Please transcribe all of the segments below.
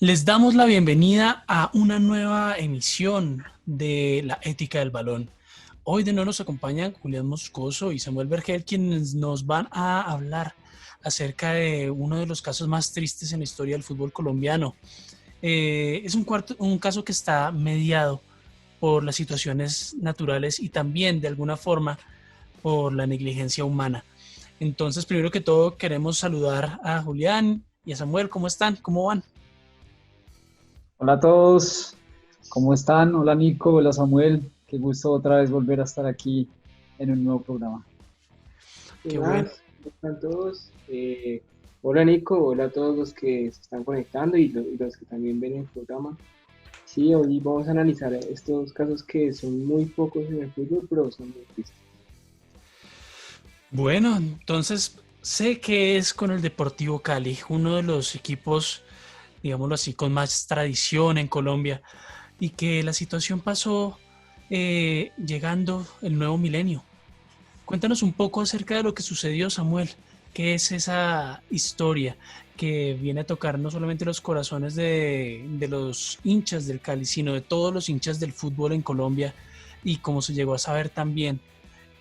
Les damos la bienvenida a una nueva emisión de La Ética del Balón. Hoy de nuevo nos acompañan Julián Moscoso y Samuel Vergel, quienes nos van a hablar acerca de uno de los casos más tristes en la historia del fútbol colombiano. Es un caso que está mediado por las situaciones naturales y también de alguna forma por la negligencia humana. Entonces, primero que todo, queremos saludar a Julián y a Samuel. ¿Cómo están? ¿Cómo van? Hola a todos, ¿cómo están? Hola Nico, hola Samuel, qué gusto otra vez volver a estar aquí en un nuevo programa. ¿Qué Qué bueno. más? ¿Cómo están todos? Hola Nico, hola a todos los que se están conectando y los que también ven el programa. Sí, hoy vamos a analizar estos casos que son muy pocos en el fútbol, pero son muy tristes. Bueno, entonces sé que es con el Deportivo Cali, uno de los equipos, digámoslo así, con más tradición en Colombia, y que la situación pasó llegando el nuevo milenio. Cuéntanos un poco acerca de lo que sucedió, Samuel. ¿Qué es esa historia que viene a tocar no solamente los corazones de los hinchas del Cali, sino de todos los hinchas del fútbol en Colombia y como se llegó a saber también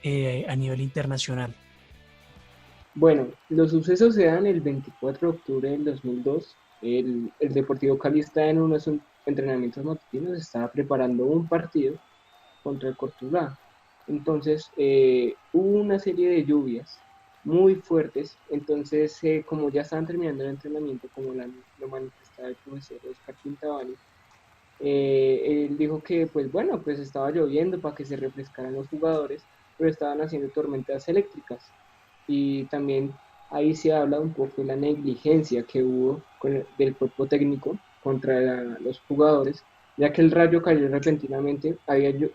a nivel internacional? Bueno, los sucesos se dan el 24 de octubre del 2002. El Deportivo Cali está en unos entrenamientos matutinos, estaba preparando un partido contra el Cortuluá. Entonces, hubo una serie de lluvias muy fuertes. Entonces, como ya estaban terminando el entrenamiento, como lo manifestaba el profesor Oscar Quintabani, él dijo que, pues bueno, pues estaba lloviendo para que se refrescaran los jugadores, pero estaban haciendo tormentas eléctricas. Y también ahí se habla un poco de la negligencia que hubo del cuerpo técnico contra los jugadores, ya que el rayo cayó repentinamente,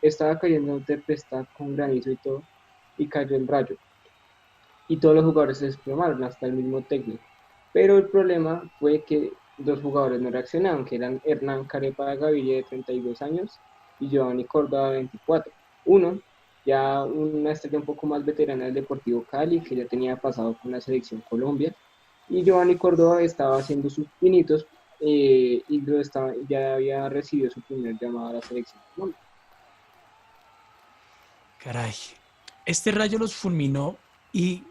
estaba cayendo de tempestad con granizo y todo, y cayó el rayo. Y todos los jugadores se desplomaron, hasta el mismo técnico. Pero el problema fue que dos jugadores no reaccionaron, que eran Hernán Carepa Gaviria, de 32 años, y Giovanni Córdoba, de 24. Uno, ya una estrella un poco más veterana del Deportivo Cali, que ya tenía pasado con la selección Colombia, y Giovanni Córdoba estaba haciendo sus pinitos ya había recibido su primer llamado a la selección Colombia. Caray, este rayo los fulminó y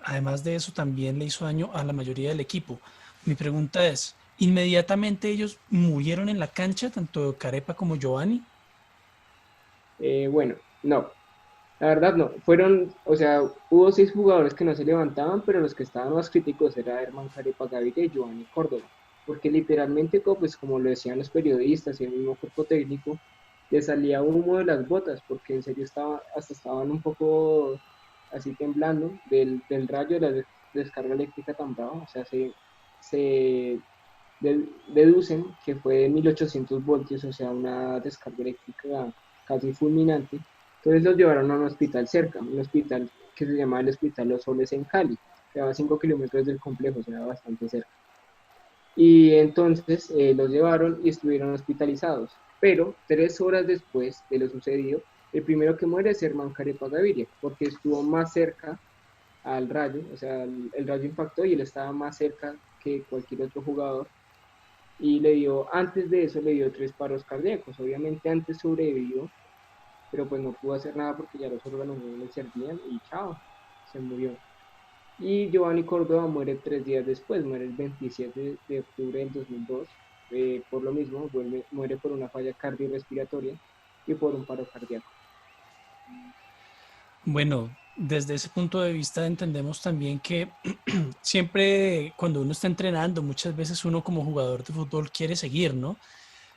además de eso también le hizo daño a la mayoría del equipo. Mi pregunta es, ¿inmediatamente ellos murieron en la cancha, tanto Carepa como Giovanni? Bueno, no, la verdad no, o sea, hubo 6 jugadores que no se levantaban, pero los que estaban más críticos era Herman Carepa Gaviria y Giovanni Córdoba, porque literalmente, pues como lo decían los periodistas y el mismo cuerpo técnico, le salía humo de las botas, porque en serio hasta estaban un poco así temblando del rayo de la descarga eléctrica tan brava, o sea, se deducen que fue de 1800 voltios, o sea, una descarga eléctrica casi fulminante. Entonces los llevaron a un hospital cerca, un hospital que se llama el Hospital Los Soles en Cali, que a 5 kilómetros del complejo, o sea, bastante cerca. Y entonces los llevaron y estuvieron hospitalizados. Pero 3 horas después de lo sucedido, el primero que muere es Herman Carepa Gaviria, porque estuvo más cerca al rayo, o sea, el rayo impactó y él estaba más cerca que cualquier otro jugador y antes de eso le dio 3 paros cardíacos. Obviamente antes sobrevivió, pero pues no pudo hacer nada porque ya los órganos no le servían y chao, se murió. Y Giovanni Córdoba muere 3 días después, muere el 27 de octubre del 2002, por lo mismo, muere por una falla cardiorrespiratoria y por un paro cardíaco. Bueno, desde ese punto de vista entendemos también que siempre cuando uno está entrenando, muchas veces uno como jugador de fútbol quiere seguir, ¿no?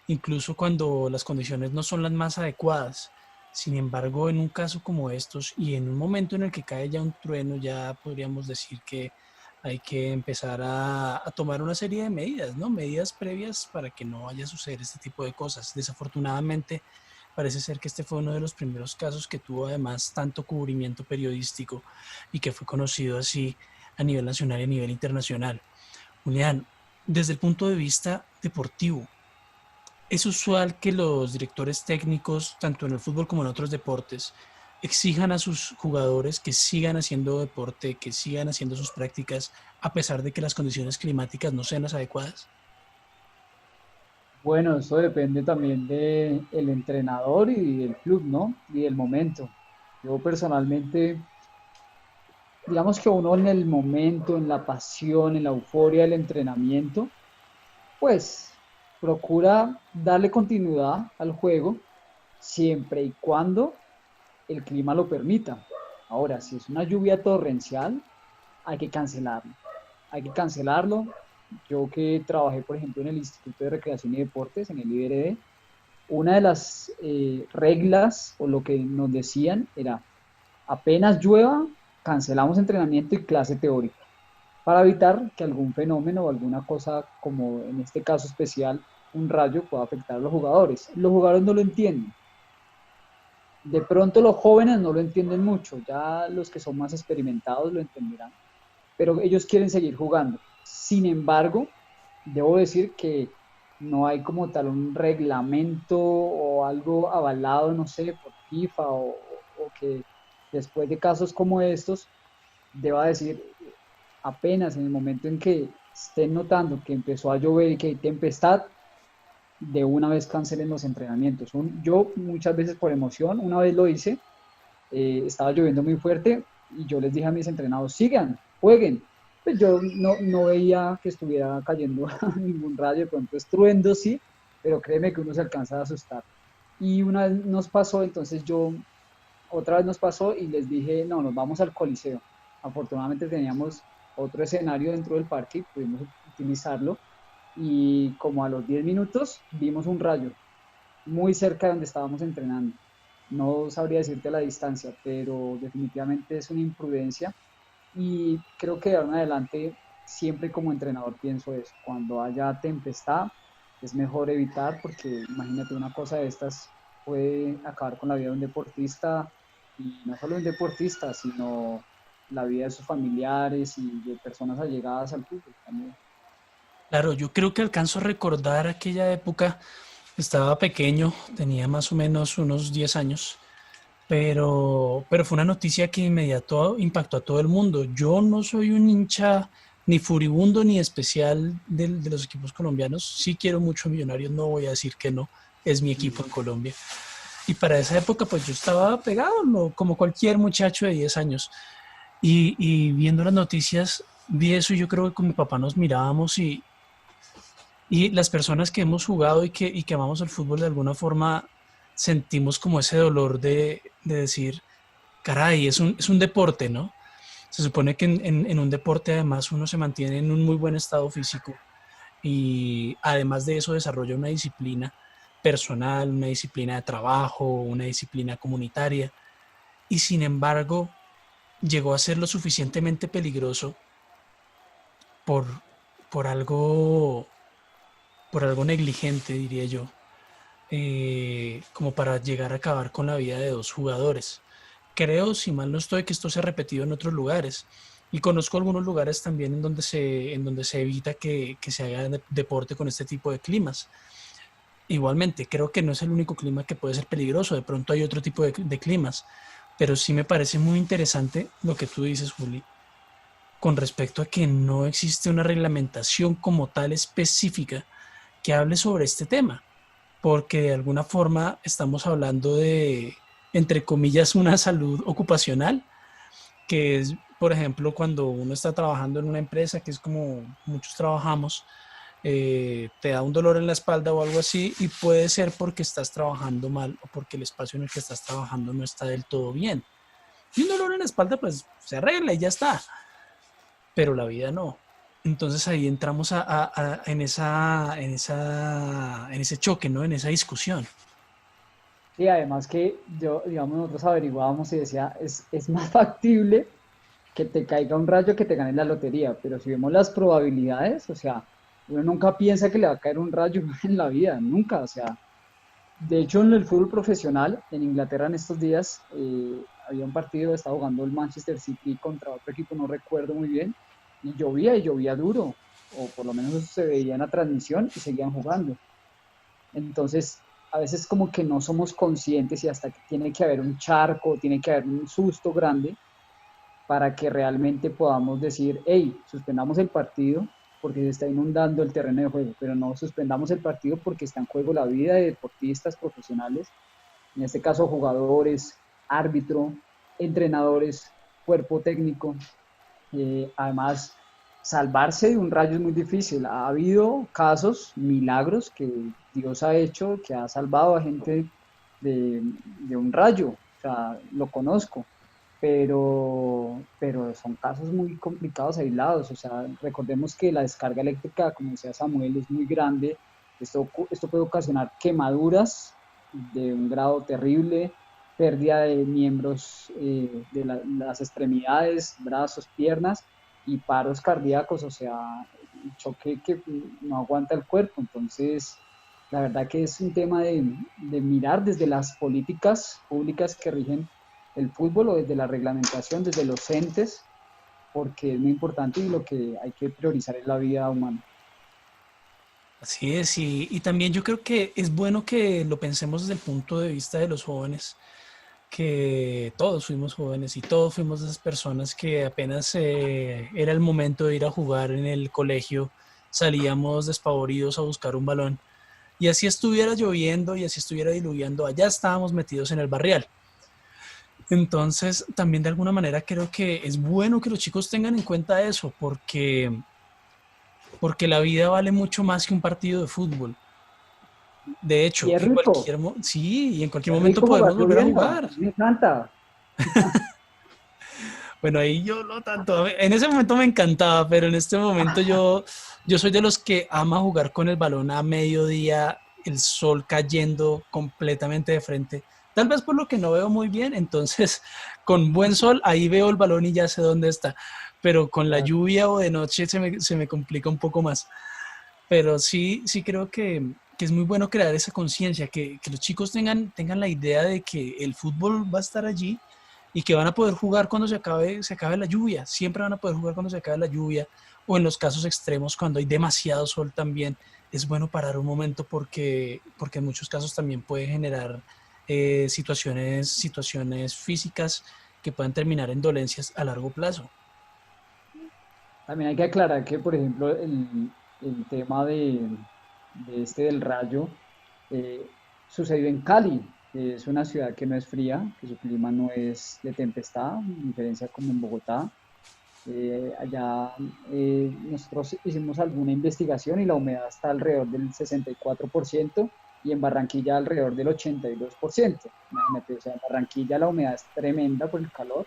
Incluso cuando las condiciones no son las más adecuadas. Sin embargo, en un caso como estos y en un momento en el que cae ya un trueno, ya podríamos decir que hay que empezar a tomar una serie de medidas, ¿no? Medidas previas para que no vaya a suceder este tipo de cosas. Desafortunadamente, parece ser que este fue uno de los primeros casos que tuvo además tanto cubrimiento periodístico y que fue conocido así a nivel nacional y a nivel internacional. Julián, desde el punto de vista deportivo, es usual que los directores técnicos, tanto en el fútbol como en otros deportes, exijan a sus jugadores que sigan haciendo deporte, que sigan haciendo sus prácticas, a pesar de que las condiciones climáticas no sean las adecuadas. Bueno, eso depende también del entrenador y del club, ¿no? Y del momento. Yo personalmente, digamos que uno en el momento, en la pasión, en la euforia del entrenamiento, pues procura darle continuidad al juego siempre y cuando el clima lo permita. Ahora, si es una lluvia torrencial, hay que cancelarlo. Hay que cancelarlo. Yo que trabajé, por ejemplo, en el Instituto de Recreación y Deportes, en el IBRD, una de las reglas o lo que nos decían era, apenas llueva, cancelamos entrenamiento y clase teórica para evitar que algún fenómeno o alguna cosa, como en este caso especial, un rayo, pueda afectar a los jugadores. Los jugadores no lo entienden. De pronto los jóvenes no lo entienden mucho, ya los que son más experimentados lo entenderán, pero ellos quieren seguir jugando. Sin embargo, debo decir que no hay como tal un reglamento o algo avalado, no sé, por FIFA o que después de casos como estos deba decir apenas en el momento en que estén notando que empezó a llover y que hay tempestad, de una vez cancelen los entrenamientos. Yo muchas veces por emoción, una vez lo hice, estaba lloviendo muy fuerte y yo les dije a mis entrenados, sigan, jueguen. Pues yo no veía que estuviera cayendo ningún rayo, de pronto estruendo sí, pero créeme que uno se alcanza a asustar. Y una vez nos pasó, entonces otra vez nos pasó y les dije, no, nos vamos al Coliseo. Afortunadamente teníamos otro escenario dentro del parque, pudimos utilizarlo y como a los 10 minutos vimos un rayo muy cerca de donde estábamos entrenando. No sabría decirte la distancia, pero definitivamente es una imprudencia y creo que de ahora en adelante siempre como entrenador pienso eso. Cuando haya tempestad es mejor evitar porque imagínate una cosa de estas puede acabar con la vida de un deportista y no solo de un deportista, sino la vida de sus familiares y de personas allegadas al fútbol también. Claro, yo creo que alcanzo a recordar aquella época, estaba pequeño, tenía más o menos unos 10 años, pero fue una noticia que inmediato impactó a todo el mundo. Yo no soy un hincha ni furibundo ni especial de los equipos colombianos. Sí quiero mucho a Millonarios, no voy a decir que no, es mi equipo en Colombia. Y para esa época pues yo estaba pegado, ¿no? Como cualquier muchacho de 10 años. Y viendo las noticias vi eso y yo creo que con mi papá nos mirábamos y las personas que hemos jugado y que amamos el fútbol de alguna forma sentimos como ese dolor de decir, caray, es un deporte, ¿no? Se supone que en un deporte además uno se mantiene en un muy buen estado físico y además de eso desarrolla una disciplina personal, una disciplina de trabajo, una disciplina comunitaria y sin embargo llegó a ser lo suficientemente peligroso por, por algo por algo negligente, diría yo, como para llegar a acabar con la vida de dos jugadores. Creo, si mal no estoy, que esto se ha repetido en otros lugares. Y conozco algunos lugares también en donde se evita que se haga deporte con este tipo de climas. Igualmente, creo que no es el único clima que puede ser peligroso. De pronto hay otro tipo de climas. Pero sí me parece muy interesante lo que tú dices, Juli, con respecto a que no existe una reglamentación como tal específica que hable sobre este tema, porque de alguna forma estamos hablando de, entre comillas, una salud ocupacional, que es, por ejemplo, cuando uno está trabajando en una empresa, que es como muchos trabajamos, te da un dolor en la espalda o algo así, y puede ser porque estás trabajando mal o porque el espacio en el que estás trabajando no está del todo bien. Y un dolor en la espalda, pues se arregla y ya está, pero la vida no. Entonces ahí entramos en ese choque, ¿no? En esa discusión. Sí, además que yo, digamos, nosotros averiguábamos y decía, es más factible que te caiga un rayo que te gane la lotería, pero si vemos las probabilidades, o sea, uno nunca piensa que le va a caer un rayo en la vida, nunca, o sea, de hecho en el fútbol profesional, en Inglaterra en estos días, había un partido, estaba jugando el Manchester City contra otro equipo, no recuerdo muy bien, y llovía duro, o por lo menos eso se veía en la transmisión y seguían jugando. Entonces, a veces como que no somos conscientes y hasta que tiene que haber un charco, tiene que haber un susto grande para que realmente podamos decir, hey, suspendamos el partido porque se está inundando el terreno de juego, pero no suspendamos el partido porque está en juego la vida de deportistas profesionales, en este caso jugadores, árbitro, entrenadores, cuerpo técnico. Además, salvarse de un rayo es muy difícil. Ha habido casos, milagros que Dios ha hecho, que ha salvado a gente de un rayo. O sea, lo conozco, pero son casos muy complicados, aislados. O sea, recordemos que la descarga eléctrica, como decía Samuel, es muy grande. Esto puede ocasionar quemaduras de un grado terrible, pérdida de miembros de las extremidades, brazos, piernas y paros cardíacos, o sea, un choque que no aguanta el cuerpo. Entonces, la verdad que es un tema de mirar desde las políticas públicas que rigen el fútbol o desde la reglamentación, desde los entes, porque es muy importante y lo que hay que priorizar es la vida humana. Así es, y también yo creo que es bueno que lo pensemos desde el punto de vista de los jóvenes, que todos fuimos jóvenes y todos fuimos esas personas que apenas era el momento de ir a jugar en el colegio, salíamos despavoridos a buscar un balón y así estuviera lloviendo y así estuviera diluviando, allá estábamos metidos en el barrial. Entonces, también de alguna manera creo que es bueno que los chicos tengan en cuenta eso, porque la vida vale mucho más que un partido de fútbol. De Y hecho, en cualquier, sí, y en cualquier es momento rico jugar podemos volver a lloviendo, a jugar. mí me encanta. Bueno, ahí yo no tanto. En ese momento me encantaba, pero en este momento yo soy de los que ama jugar con el balón a mediodía, el sol cayendo completamente de frente. Tal vez por lo que no veo muy bien, entonces con buen sol ahí veo el balón y ya sé dónde está. Pero con la Claro. lluvia o de noche se me complica un poco más. Pero sí creo que es muy bueno crear esa conciencia, que los chicos tengan la idea de que el fútbol va a estar allí y que van a poder jugar cuando se acabe la lluvia. Siempre van a poder jugar cuando se acabe la lluvia o en los casos extremos cuando hay demasiado sol también. Es bueno parar un momento porque en muchos casos también puede generar situaciones físicas que puedan terminar en dolencias a largo plazo. También hay que aclarar que, por ejemplo, el tema de este del rayo eh, sucedió en Cali, que es una ciudad que no es fría, que su clima no es de tempestad, a diferencia como en Bogotá. Allá nosotros hicimos alguna investigación y la humedad está alrededor del 64% y en Barranquilla alrededor del 82%. Imagínate, o sea, en Barranquilla la humedad es tremenda por el calor.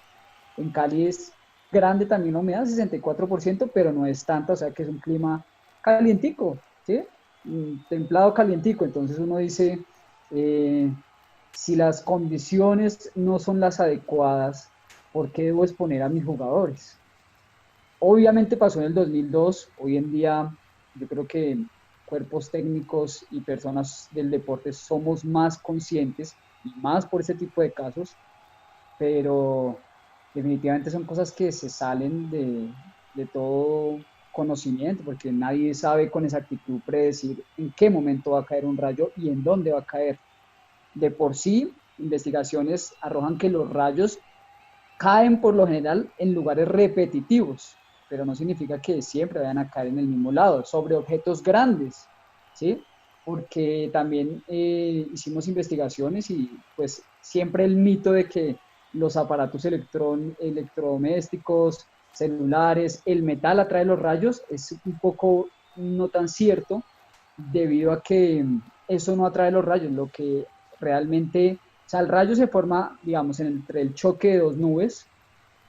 En Cali es grande también la humedad, 64%, pero no es tanta, o sea que es un clima calientico, ¿sí? Templado calientico. Entonces uno dice, eh, si las condiciones no son las adecuadas, ¿por qué debo exponer a mis jugadores? Obviamente pasó en el 2002, hoy en día yo creo que cuerpos técnicos y personas del deporte somos más conscientes y más por ese tipo de casos, pero definitivamente son cosas que se salen de todo conocimiento, porque nadie sabe con exactitud predecir en qué momento va a caer un rayo y en dónde va a caer. De por sí, investigaciones arrojan que los rayos caen por lo general en lugares repetitivos, pero no significa que siempre vayan a caer en el mismo lado, sobre objetos grandes, ¿sí? Porque también hicimos investigaciones y pues siempre el mito de que los aparatos electrodomésticos, celulares, el metal atrae los rayos es un poco no tan cierto debido a que eso no atrae los rayos, lo que realmente, o sea, el rayo se forma, digamos, entre el choque de dos nubes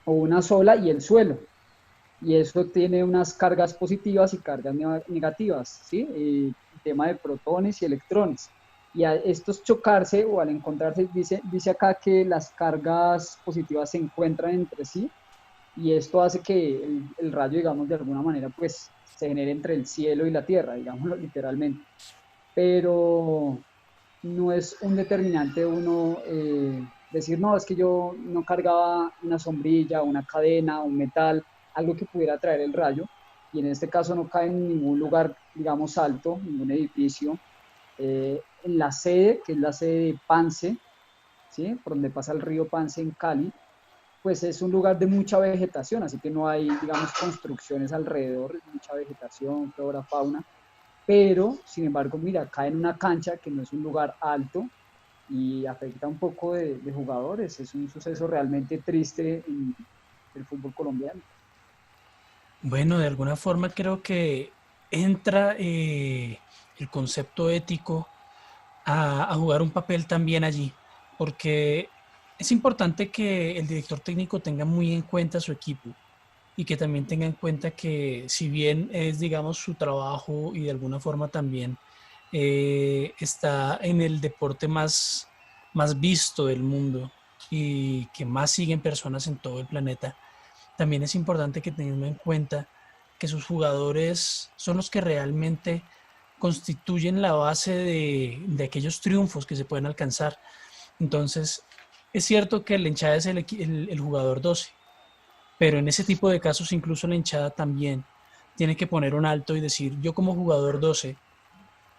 o una sola y el suelo. Y eso tiene unas cargas positivas y cargas negativas, ¿sí? El tema de protones y electrones. Y a estos chocarse o al encontrarse, dice acá que las cargas positivas se encuentran entre sí y esto hace que el rayo, digamos, de alguna manera, pues se genere entre el cielo y la tierra, digámoslo literalmente. Pero no es un determinante uno decir, no, es que yo no cargaba una sombrilla, una cadena, un metal, algo que pudiera traer el rayo, y en este caso no cae en ningún lugar, digamos, alto, ningún edificio. En la sede, que es la sede de Pance, ¿sí? Por donde pasa el río Pance en Cali, pues es un lugar de mucha vegetación, así que no hay, digamos, construcciones alrededor, mucha vegetación, flora, fauna, pero, sin embargo, mira, cae en una cancha que no es un lugar alto y afecta un poco de jugadores. Es un suceso realmente triste en el fútbol colombiano. Bueno, de alguna forma creo que entra el concepto ético a jugar un papel también allí, porque es importante que el director técnico tenga muy en cuenta su equipo y que también tenga en cuenta que si bien es, digamos, su trabajo y de alguna forma también está en el deporte más visto del mundo y que más siguen personas en todo el planeta, también es importante que tengamos en cuenta que sus jugadores son los que realmente constituyen la base de aquellos triunfos que se pueden alcanzar. Entonces, es cierto que la hinchada es el jugador 12, pero en ese tipo de casos incluso la hinchada también tiene que poner un alto y decir, yo como jugador 12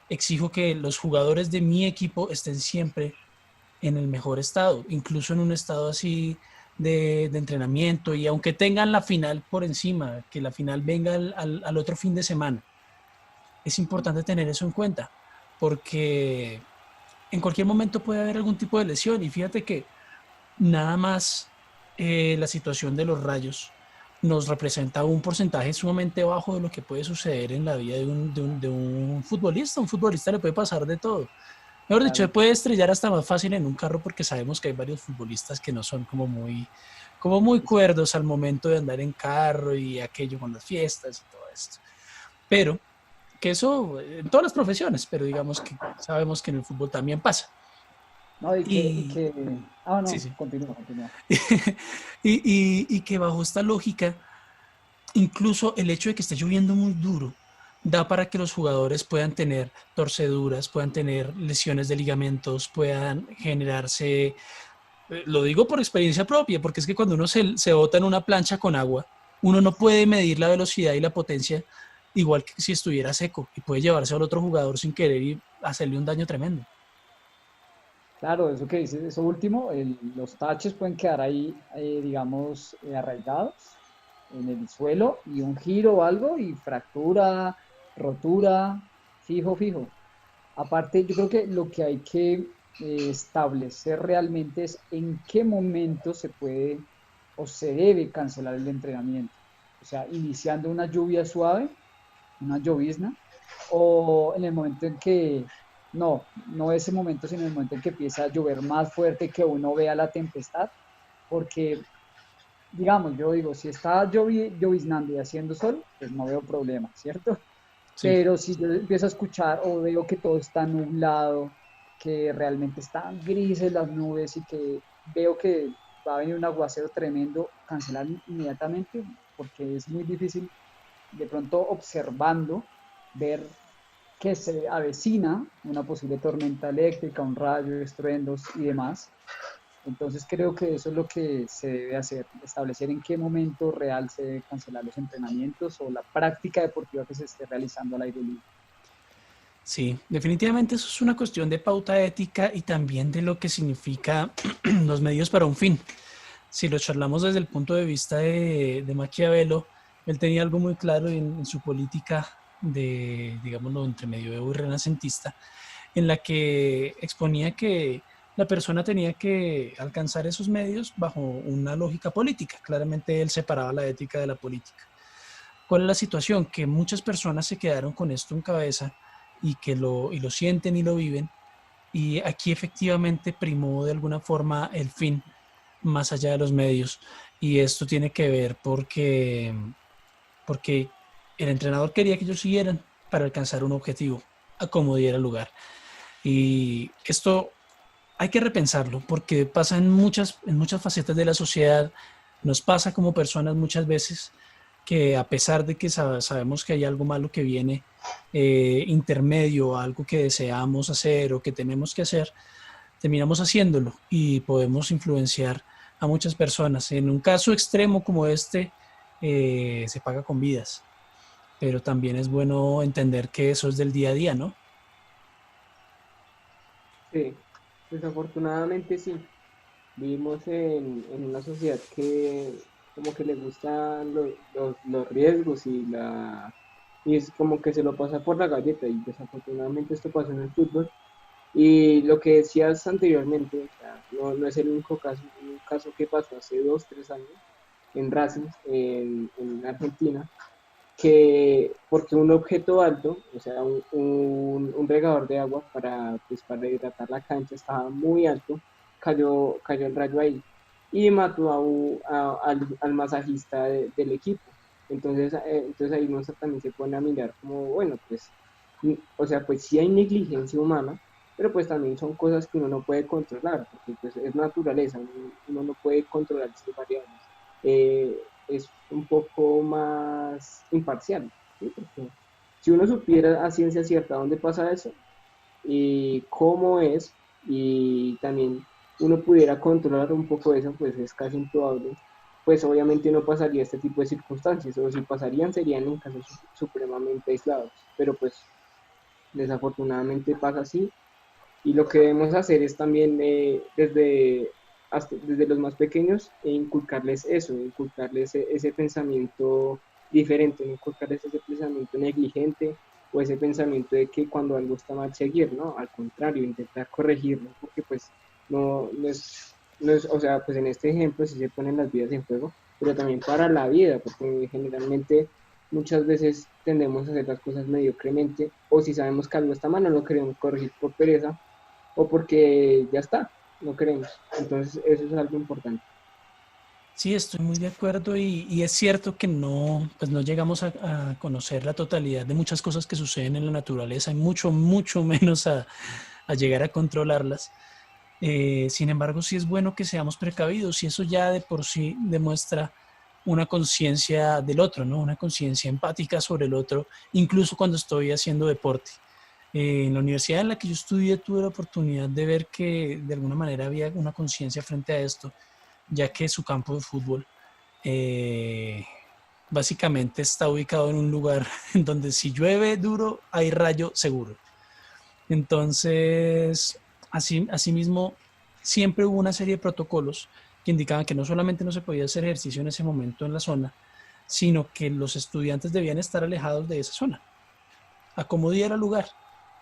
exijo que los jugadores de mi equipo estén siempre en el mejor estado, incluso en un estado así de entrenamiento, y aunque tengan la final por encima, que la final venga al otro fin de semana, es importante tener eso en cuenta, porque en cualquier momento puede haber algún tipo de lesión, y fíjate que nada más la situación de los rayos nos representa un porcentaje sumamente bajo de lo que puede suceder en la vida de un futbolista. A un futbolista le puede pasar de todo. Mejor dicho, se Claro. puede estrellar hasta más fácil en un carro porque sabemos que hay varios futbolistas que no son como muy cuerdos al momento de andar en carro y aquello con las fiestas y todo esto. Pero que eso en todas las profesiones, pero digamos que sabemos que en el fútbol también pasa. No, Y sí, no, sí. continúa, continúa. y que bajo esta lógica, incluso el hecho de que esté lloviendo muy duro da para que los jugadores puedan tener torceduras, puedan tener lesiones de ligamentos, puedan generarse, lo digo por experiencia propia, porque es que cuando uno se bota en una plancha con agua, uno no puede medir la velocidad y la potencia igual que si estuviera seco y puede llevarse al otro jugador sin querer y hacerle un daño tremendo. Claro, eso que dices, eso último, los taches pueden quedar ahí, digamos, arraigados en el suelo y un giro o algo y fractura, rotura, fijo, fijo. Aparte, yo creo que lo que hay que establecer realmente es en qué momento se puede o se debe cancelar el entrenamiento. O sea, iniciando una lluvia suave, una llovizna, o en el momento en que, no ese momento, sino en el momento en que empieza a llover más fuerte, que uno vea la tempestad, porque, digamos, yo digo, si está lloviznando y haciendo sol, pues no veo problema, ¿cierto? Sí. Pero si yo empiezo a escuchar o veo que todo está nublado, que realmente están grises las nubes y que veo que va a venir un aguacero tremendo, cancelar inmediatamente porque es muy difícil de pronto observando ver que se avecina una posible tormenta eléctrica, un rayo, estruendos y demás. Entonces creo que eso es lo que se debe hacer, establecer en qué momento real se debe cancelar los entrenamientos o la práctica deportiva que se esté realizando al aire libre. Sí, definitivamente eso es una cuestión de pauta ética y también de lo que significa los medios para un fin. Si lo charlamos desde el punto de vista de Maquiavelo, él tenía algo muy claro en su política de, digámoslo, entre medioevo y renacentista, en la que exponía que la persona tenía que alcanzar esos medios bajo una lógica política. Claramente él separaba la ética de la política. ¿Cuál es la situación? Que muchas personas se quedaron con esto en cabeza y lo sienten y lo viven. Y aquí efectivamente primó de alguna forma el fin más allá de los medios. Y esto tiene que ver porque el entrenador quería que ellos siguieran para alcanzar un objetivo, a como diera lugar. Y esto hay que repensarlo porque pasa en muchas facetas de la sociedad. Nos pasa como personas muchas veces que a pesar de que sabemos que hay algo malo que viene intermedio, algo que deseamos hacer o que tenemos que hacer, terminamos haciéndolo y podemos influenciar a muchas personas. En un caso extremo como este, se paga con vidas, pero también es bueno entender que eso es del día a día, ¿no? Sí, desafortunadamente sí. Vivimos en una sociedad que como que le gustan los riesgos y es como que se lo pasa por la galleta y desafortunadamente esto pasó en el fútbol. Y lo que decías anteriormente, o sea, no es el único caso, un caso que pasó hace 2, 3 años en Racing, en Argentina, que porque un objeto alto, o sea, un regador de agua pues, para hidratar la cancha estaba muy alto, cayó el rayo ahí y mató al masajista del equipo. Entonces ahí uno también se pone a mirar como, bueno, pues, o sea, pues sí hay negligencia humana, pero pues también son cosas que uno no puede controlar, porque pues es naturaleza, uno no puede controlar estas variables. Es un poco más imparcial, ¿sí? Porque si uno supiera a ciencia cierta dónde pasa eso y cómo es, y también uno pudiera controlar un poco eso, pues es casi improbable, pues obviamente no pasaría este tipo de circunstancias, o si pasarían serían en casos supremamente aislados, pero pues desafortunadamente pasa así y lo que debemos hacer es también desde los más pequeños inculcarles eso, inculcarles ese pensamiento diferente, no inculcarles ese pensamiento negligente o ese pensamiento de que cuando algo está mal seguir, ¿no? Al contrario, intentar corregirlo, porque pues no es, o sea, pues en este ejemplo sí se ponen las vidas en juego, pero también para la vida, porque generalmente muchas veces tendemos a hacer las cosas mediocremente, o si sabemos que algo está mal, no lo queremos corregir por pereza, o porque ya está, no queremos. Entonces, eso es algo importante. Sí, estoy muy de acuerdo y es cierto que no, pues no llegamos a conocer la totalidad de muchas cosas que suceden en la naturaleza y mucho, mucho menos a llegar a controlarlas. Sin embargo, sí es bueno que seamos precavidos y eso ya de por sí demuestra una conciencia del otro, ¿no? Una conciencia empática sobre el otro, incluso cuando estoy haciendo deporte. En la universidad en la que yo estudié tuve la oportunidad de ver que de alguna manera había una conciencia frente a esto, ya que su campo de fútbol eh, básicamente está ubicado en un lugar en donde si llueve duro hay rayo seguro. Entonces, asimismo, siempre hubo una serie de protocolos que indicaban que no solamente no se podía hacer ejercicio en ese momento en la zona, sino que los estudiantes debían estar alejados de esa zona, a como diera lugar.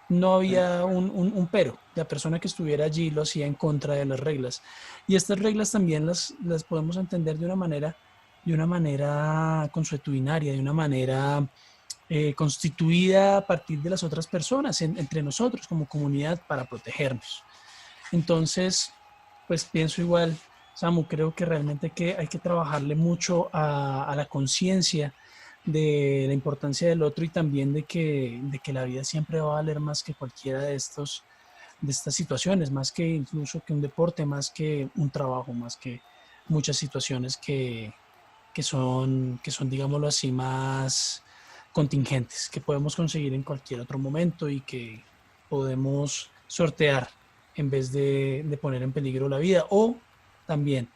No había un pero. La persona que estuviera allí lo hacía en contra de las reglas. Y estas reglas también las podemos entender de una manera consuetudinaria, de una manera constituida a partir de las otras personas, entre nosotros como comunidad para protegernos. Entonces, pues pienso igual, Samu, creo que realmente hay que trabajarle mucho a la conciencia de la importancia del otro y también de que la vida siempre va a valer más que cualquiera de estas situaciones, más que incluso que un deporte, más que un trabajo, más que muchas situaciones que son, digámoslo así, más contingentes, que podemos conseguir en cualquier otro momento y que podemos sortear en vez de poner en peligro la vida o también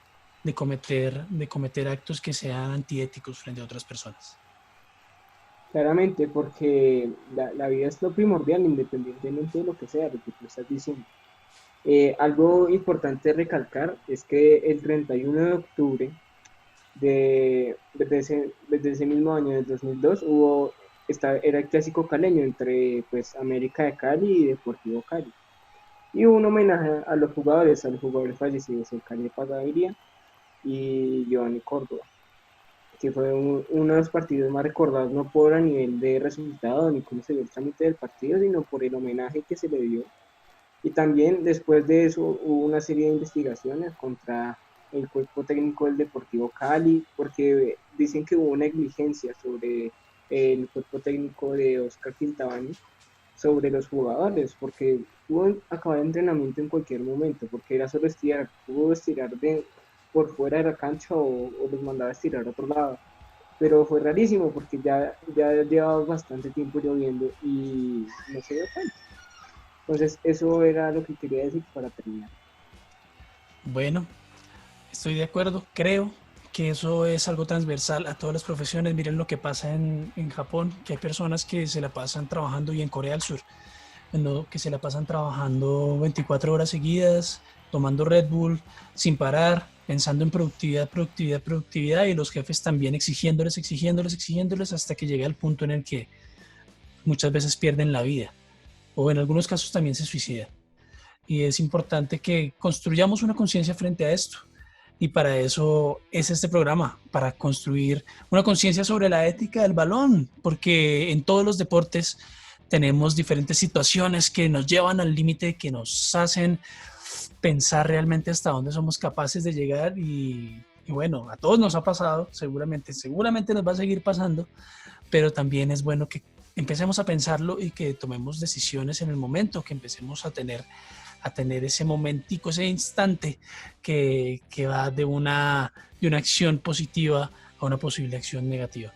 de cometer actos que sean antiéticos frente a otras personas. Claramente, porque la vida es lo primordial, independientemente de lo que sea, lo que tú estás diciendo. Algo importante recalcar es que el 31 de octubre desde ese mismo año, del 2002, era el clásico caleño entre pues, América de Cali y Deportivo Cali. Y hubo un homenaje a los jugadores fallecidos, el Cali Gaviria y Giovanni Córdoba, que fue uno de los partidos más recordados, no por a nivel de resultado ni cómo se dio el trámite del partido, sino por el homenaje que se le dio. Y también después de eso hubo una serie de investigaciones contra el cuerpo técnico del Deportivo Cali, porque dicen que hubo negligencia sobre el cuerpo técnico de Oscar Quintabani, sobre los jugadores, porque pudo acabar el entrenamiento en cualquier momento, porque era solo estirar, pudo estirar por fuera de la cancha o los mandaba a estirar a otro lado. Pero fue rarísimo porque ya llevaba bastante tiempo lloviendo y no se dio cuenta. Entonces, eso era lo que quería decir para terminar. Bueno, estoy de acuerdo, creo que eso es algo transversal a todas las profesiones. Miren lo que pasa en Japón, que hay personas que se la pasan trabajando y en Corea del Sur. que se la pasan trabajando 24 horas seguidas, tomando Red Bull sin parar, pensando en productividad, productividad, productividad, y los jefes también exigiéndoles, exigiéndoles, exigiéndoles, hasta que llega el punto en el que muchas veces pierden la vida, o en algunos casos también se suicidan. Y es importante que construyamos una conciencia frente a esto. Y para eso es este programa, para construir una conciencia sobre la ética del balón, porque en todos los deportes tenemos diferentes situaciones que nos llevan al límite, que nos hacen pensar realmente hasta dónde somos capaces de llegar. Y bueno, a todos nos ha pasado, seguramente nos va a seguir pasando, pero también es bueno que empecemos a pensarlo y que tomemos decisiones en el momento, que empecemos a tener ese momentico, ese instante que va de una acción positiva a una posible acción negativa.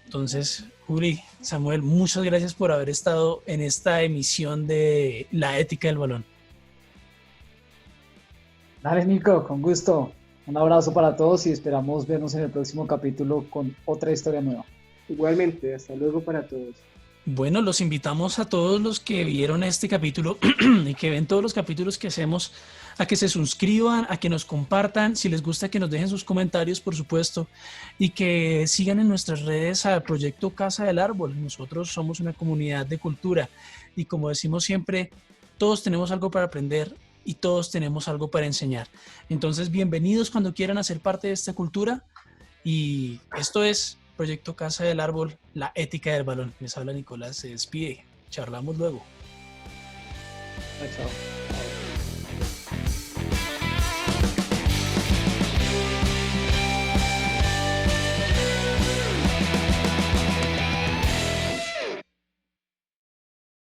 Entonces, Juli, Samuel, muchas gracias por haber estado en esta emisión de La Ética del Balón. Dale, Nico, con gusto. Un abrazo para todos y esperamos vernos en el próximo capítulo con otra historia nueva. Igualmente, hasta luego para todos. Bueno, los invitamos a todos los que vieron este capítulo y que ven todos los capítulos que hacemos a que se suscriban, a que nos compartan, si les gusta que nos dejen sus comentarios, por supuesto, y que sigan en nuestras redes al Proyecto Casa del Árbol. Nosotros somos una comunidad de cultura y, como decimos siempre, todos tenemos algo para aprender y todos tenemos algo para enseñar. Entonces, bienvenidos cuando quieran hacer parte de esta cultura, y esto es Proyecto Casa del Árbol, la ética del balón. Les habla Nicolás, se despide. Charlamos luego. Chao.